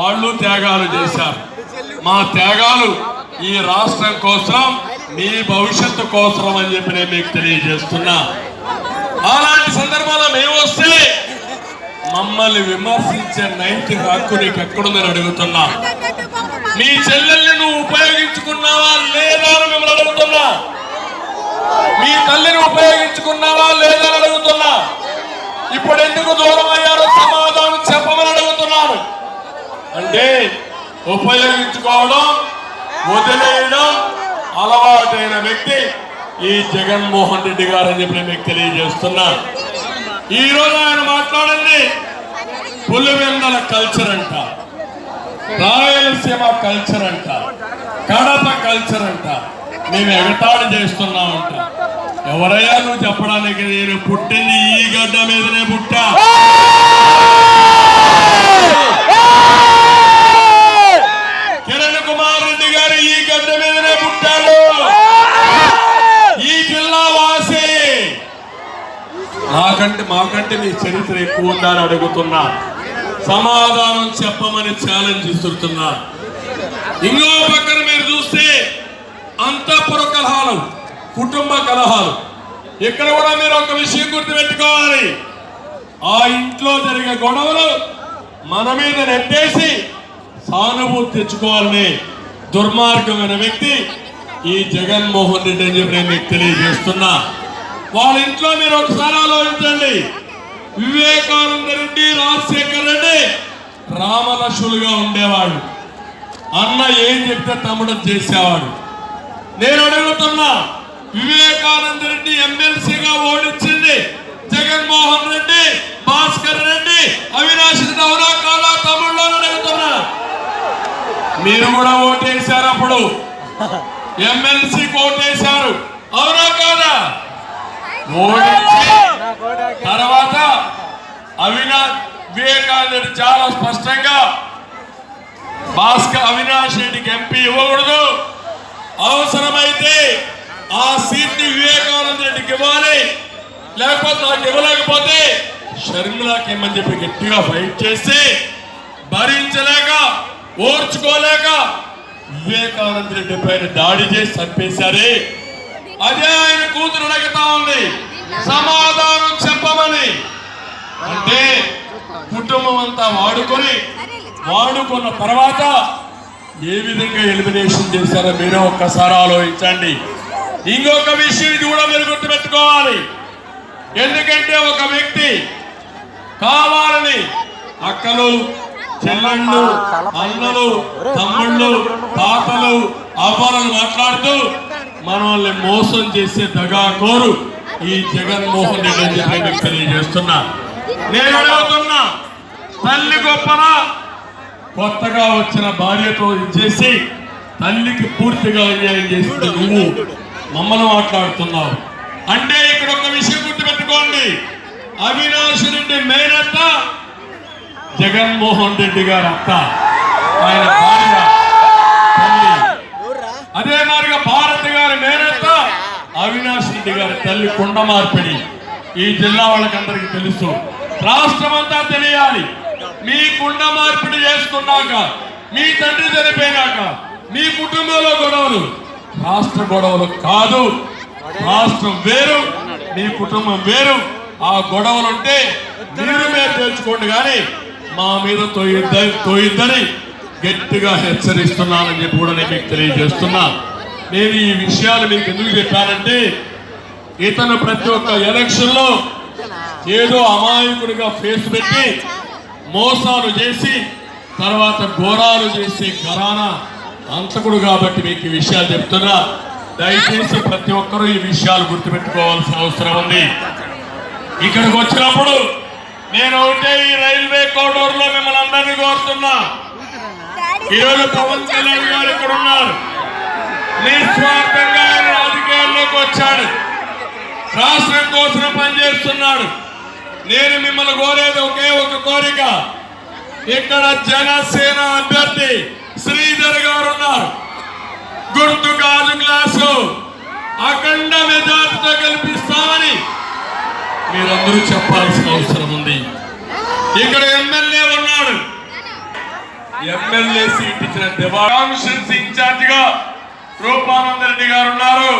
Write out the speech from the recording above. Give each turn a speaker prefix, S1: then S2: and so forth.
S1: వాళ్ళు త్యాగాలు చేశారు. మా త్యాగాలు ఈ రాష్ట్రం కోసం, మీ భవిష్యత్తు కోసం అని చెప్పి నేను మీకు తెలియజేస్తున్నా. అలాంటి సందర్భంలో మేము వస్తే మమ్మల్ని విమర్శించే నైతిక హక్కు నీకు ఎక్కడుందని అడుగుతున్నా. నీ చెల్లెల్ని నువ్వు ఉపయోగించుకున్నావా లేదా అని మిమ్మల్ని అడుగుతున్నా. మీ తల్లిని ఉపయోగించుకున్నావా లేదా అని అడుగుతున్నా. ఇప్పుడు ఎందుకు దూరం అయ్యారో సమాధానం చెప్పమని అడుగుతున్నాను. అంటే ఉపయోగించుకోవడం, వదిలేయడం అలవాటైన వ్యక్తి ఈ జగన్మోహన్ రెడ్డి గారు అని చెప్పి మీకు తెలియజేస్తున్నా. ఈ రోజు ఆయన మాట్లాడింది పులివెందల కల్చర్ అంట, రాయలసీమ కల్చర్ అంట, కడప కల్చర్ అంట, మేము ఎగతాళి చేస్తున్నామంట. ఎవరయ్యా నువ్వు చెప్పడానికి? నేను పుట్టింది ఈ గడ్డ మీదనే పుట్టా. కిరణ్ కుమార్ రెడ్డి గారు ఈ గడ్డ మీదనే పుట్టాడు. ఈ జిల్లా వాసి. మాకంటే మీ చరిత్ర ఎక్కువ ఉందని అడుగుతున్నా. సమాధానం చెప్పమని ఛాలెంజ్ ఇస్తున్నా. ఇంకో పక్కన మీరు చూస్తే అంతఃపుర కలహాలు, కుటుంబ కలహాలు. ఇక్కడ కూడా మీరు ఒక విషయం గుర్తుపెట్టుకోవాలి. ఆ ఇంట్లో జరిగే గొడవలు మన మీద నెట్టేసి సానుభూతి తెచ్చుకోవాలని దుర్మార్గమైన వ్యక్తి ఈ జగన్మోహన్ రెడ్డి అని చెప్పి నేను మీకు తెలియజేస్తున్నా. వాళ్ళ ఇంట్లో మీరు ఒకసారి ఆలోచించండి. వివేకానంద రెడ్డి, రాజశేఖర్ రెడ్డి రామలక్ష్ములుగా ఉండేవాడు. అన్న ఏం చెప్తే తమ్ముడు చేసేవాడు. నేను అడుగుతున్నా, వివేకానంద రెడ్డి ఎమ్మెల్సీగా ఓడించింది జగన్మోహన్ రెడ్డి, భాస్కర్ రెడ్డి, అవినాష్ రెడ్డి అవునా కాదా తమ్ముళ్ళు అని అడుగుతున్నా. మీరు కూడా ఓటేశారు. అప్పుడు ఎమ్మెల్సీకి ఓటేశారు అవునా కాదా? ఓడించి తర్వాత వివేకానంద రెడ్డి చాలా స్పష్టంగా అవినాష్ రెడ్డికి ఎంపీ ఇవ్వకూడదు, అవసరమైతే ఆ సీట్ ని వివేకానంద రెడ్డికి ఇవ్వాలి, లేకపోతే నాకు ఇవ్వలేకపోతే షర్మిలాకి ఇమ్మని చెప్పి గట్టిగా ఫైట్ చేసి భరించలేక, ఓర్చుకోలేక వివేకానంద రెడ్డి పైన దాడి చేసి చంపేశారే. అదే ఆయన కూతురు అడుగుతా ఉంది సమాధానం చెప్పమని. అంటే కుటుంబం అంతా వాడుకున్న తర్వాత ఏ విధంగా ఎలిమినేషన్ చేశారో మీరు ఒక్కసారి ఆలోచించండి. ఇంకొక విషయం ఇది కూడా మీరు గుర్తుపెట్టుకోవాలి. ఎందుకంటే ఒక వ్యక్తి కావాలని అక్కలు, చెల్లెళ్ళు, అన్నలు, తమ్ముళ్ళు, తాతలు, అవ్వలను మాట్లాడుతూ మనల్ని మోసం చేసే దగాకోరు ఈ జగన్మోహన్ రెడ్డి అని చెప్పి మీకు తెలియజేస్తున్నా. నేను అడుగుతున్నా, తల్లి గొప్పనా? కొత్తగా వచ్చిన భార్యతో ఇచ్చేసి తల్లికి పూర్తిగా అన్యాయం చేసింది నువ్వు మమ్మల్ని మాట్లాడుతున్నావు. అంటే ఇక్కడ ఒక విషయం గుర్తుపెట్టుకోండి. అవినాష్ రెడ్డి మేనత్త జగన్మోహన్ రెడ్డి గారి అత్త, ఆయన భార్య తల్లి. అదే మాదిరిగా భారతి గారి మేనత్త అవినాష్ రెడ్డి గారి తల్లి కుండ మార్పిడి. ఈ జిల్లా వాళ్ళకందరికీ తెలుసు, రాష్ట్రం అంతా తెలియాలి. మీ కుండ మార్పిడి చేసుకున్నాక, మీ తండ్రి చనిపోయినాక మీ కుటుంబంలో గొడవలు రాష్ట్ర గొడవలు కాదు. రాష్ట్రం వేరు, మీ కుటుంబం వేరు. ఆ గొడవలు ఉంటే మీరు మీరు తెలుసుకోండి, కానీ మా మీద తోయిద్దని గట్టిగా హెచ్చరిస్తున్నానని చెప్పి కూడా నేను మీకు తెలియజేస్తున్నా. నేను ఈ విషయాలు మీకు ఎందుకు చెప్పానంటే, ఇతను ప్రతి ఒక్క ఎలక్షన్ లో ఏదో అమాయకుడిగా ఫేస్ పెట్టి మోసాలు చేసి తర్వాత ఘోరాలు చేసి ఘరానా అంతకుడు కాబట్టి మీకు ఈ విషయాలు చెప్తున్నా. దయచేసి ప్రతి ఒక్కరూ ఈ విషయాలు గుర్తుపెట్టుకోవాల్సిన అవసరం ఉంది. ఇక్కడికి వచ్చినప్పుడు నేను ఒకటే ఈ రైల్వే కారిడార్ లో మిమ్మల్ని అందరినీ కోరుతున్నా. ఈరోజు పవన్ కళ్యాణ్ గారు ఇక్కడ ఉన్నారు. నిస్వార్థంగా ఆయన రాజకీయాల్లోకి వచ్చాడు, రాష్ట్రం కోసం పనిచేస్తున్నాడు. నేను మిమ్మల్ని కోరేది ఒకే ఒక కోరిక. ఇక్కడ జనసేన అభ్యర్థి శ్రీధర్ గారు ఉన్నారు. గుర్తు గాజు గ్లాసు అఖండ మెజార్టీతో గెలిపిస్తామని మీరందరూ చెప్పాల్సిన అవసరం ఉంది. ఇక్కడ ఎమ్మెల్యే ఉన్నాడు. ఎమ్మెల్యే సీట్ ఇచ్చిన కాన్స్టిట్యూన్సీ ఇన్ఛార్జ్ గా రూపానంద రెడ్డి గారు ఉన్నారు.